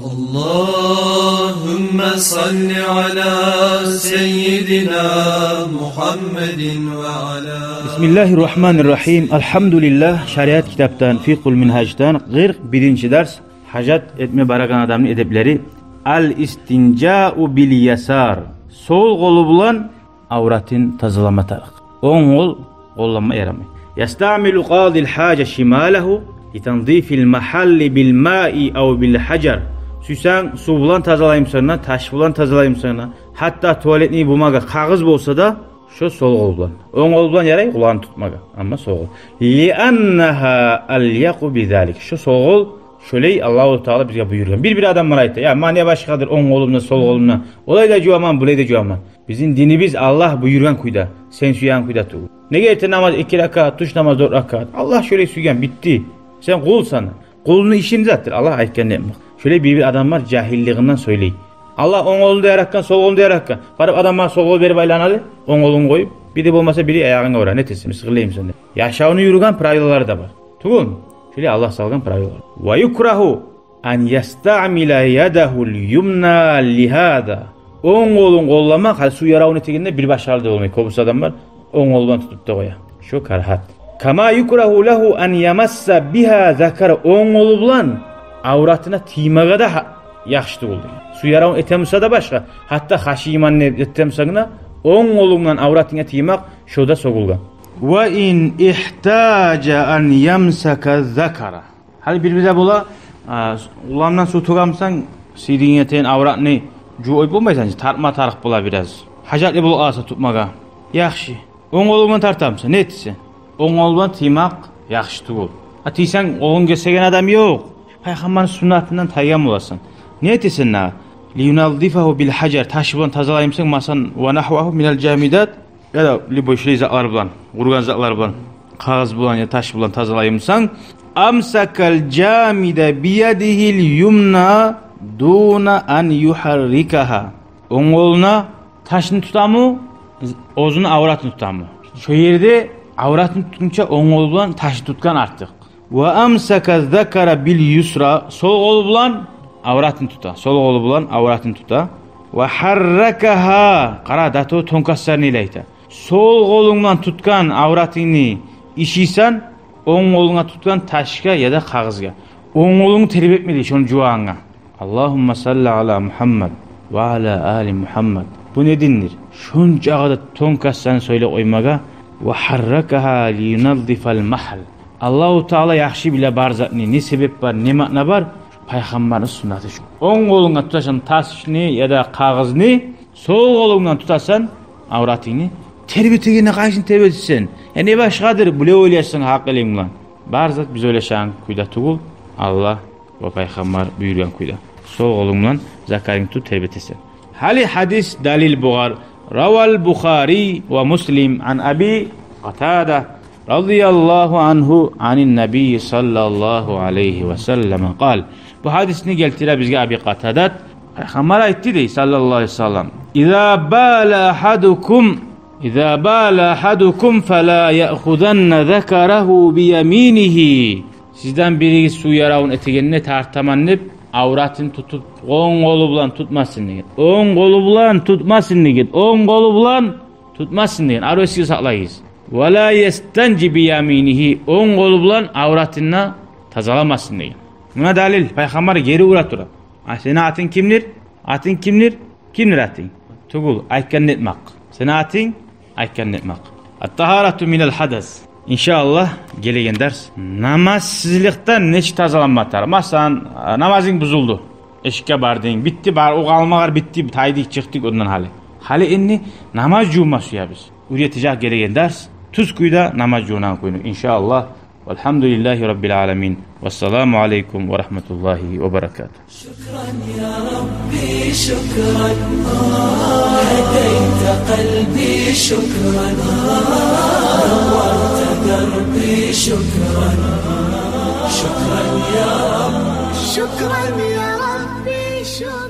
اللهم صل على سيدنا محمد وعلى Bismillahirrahmanirrahim. Elhamdülillah. Şeriat kitaptan Fiqhul Minhaj'tan 41. ders hacat etme barakan adamın edepleri. Al istinca'u bil yasar. Sol kolu bulan avratin tazılama tarık. On kol kollanma yaramay. Yastamilu qadil haca şimalehu litanzifil mahalli bil ma'i av bil hacar. Süsen su bulan tazalayım sana, taş bulan tazalayım sana. Hatta tuvaletini bulmaga kağız bolsa da şu sol kol bulan. On kol bulan yaray kulağını tutmaga. Ama sol kol. Li'annaha alyaku bizalik. Şu sol kol şöyle Allahu Teala bize buyuruyor. Bir adam bana ayıttı. Ya maniye başkadır on kolumla sol kolumla. Olay da cuaman, bulay da cuaman. Bizim dinimiz Allah buyuruyan kuyda. Sen süyen kuyda tu. Ne gerekti namaz 2 rakat, tuş namaz 4 rakat. Allah şöyle süyen bitti. Sen kul sana. Kulunu işin zattır. Allah ayıkken yapmak. Şöyle bir adam var cahilliğinden söyleyin. Allah on kolunu dayarakkan, sol kolunu dayarakkan. Varıp adamlar sol kolu beri baylanalı. On kolunu koyup. Bir de olmasa biri ayağına uğrar. Ne tesin? Sıkılayım senden. Yaşağını yürüyen pravdaları da var. Tukun. Şöyle Allah salgan pravdalar. Ve yukrahu an yasta'mila yadahul yumna lihada. On kolun kollamak. Hadi su yaravun etekinde bir başarılı olmayı. Kobus adam var. On kolundan tutup da koya. Şu karhat. Kama yukrahu lahu an yamassa biha zakara. On kolu bulan avratına timaga da yaxşı oldu. Su yaravun etemsa da başka. Hatta haşimanne etemsagına on kolundan avratına timak şoda sogulgan. Ve in ihtaca an yamsaka zakara. Hal birbirine bula ulamdan su tugamsan sidin yeten avratını cuoy bulmaysan tartma tarık bula biraz. Hacatlı bul asa tutmaga. Yaxşı. On kolundan tartamsa ne etsin? On kolundan timak yaxşı tugul. Atiysen oğun gösegen adam yok. Peygamberin sünnetinden tayyam olasın. Ne etsin na? Liyunaldifahu bil hacer. Taş bulan tazalayımsan masan ve nahvahu minel camidat. Ya da liboşli zatlar bulan, kurgan zatlar bulan, kağız bulan ya taş bulan tazalayımsan. Amsakal camide biyadihil yumna duna an yuharrikaha. On koluna taşını tutamı, ozunu avratını tutamı. Şu yerde avratını tutunca on kol bulan taşı tutkan artık. Ve amsaka zakara bil yusra. Sol kol bulan avratını tuta. Sol kol bulan avratını tuta. Ve harrakaha. Qara dato tonkaslarını ileyta. Sol kolundan tutkan avratını işiysen on koluna tutkan taşka ya da kağızga. On kolunu terip etmedi şunu cuağına. Allahümme salli ala Muhammed ve ala ali Muhammed. Bu ne dindir? Şunca kadar tonkaslarını söyle oymaga. Ve harrakaha liyunaldifal mahal. Allahu Teala yaxşı bile barzatni. Ne sebep var, ne makna var? Peygamberin sünneti şu. On kolundan tutasan taşını ya da kağızını, sol kolundan tutasan avratını. Terbiyetigine karşın terbiyetsin. Ne başkadır? Bile oylayasın hakkıyla lan. Barzat biz oylaşan kuyda tugul. Allah ve Peygamber buyuruyan kuyda. Sol kolundan zakarini tut terbiyetsin. Hali hadis dalil buğar. Raval Bukhari ve Muslim an Abi Qatada radıyallahu anhu anin Nebi sallallahu aleyhi ve sellem kal. Bu hadisini geltire bizge Abi Qatadat. Peygamber aytti dey sallallahu aleyhi ve sellem. İza bala ahadukum fela ya'khudanna zakarahu bi yaminihi. Sizden biri su yaravun etegenine tartamanıp avratını tutup on kolu bulan tutmasın deyin. On kolu bulan tutmasın deyin. On kolu bulan tutmasın deyin. Arvesiyi saklayız. Ve la yestanci bi yaminihi. On kolu bulan avratına tazalamasın deyin. Buna dalil. Peygamber geri uğratıra. Senin atın kimdir? Atın kimdir? Kimdir atın? Tugul. Aykan netmek. Senin atın aykan netmek. At-taharatu minel hadas. İnşallah gelegen ders. Namazsızlıktan neçe tazalanmatar. Masalan namazın bozuldu. Eşik'e bardın. Bitti bar. O kalmalar bitti. Taydik çıktık ondan hali. Hali enni namaz cuğması ya biz. Üretecek gelegen ders. Tuz kuyda namaz cuğunan koyunu. İnşallah. Velhamdülillahi Rabbil alemin. Vesselamu aleykum ve rahmetullahi ve berekatuhu. Şükran ya Rabbi şükran. Hedeyte kalbi şükran. Nawarte derbi şükran. Şükran ya Rabbi. Şükran ya Rabbi şükran.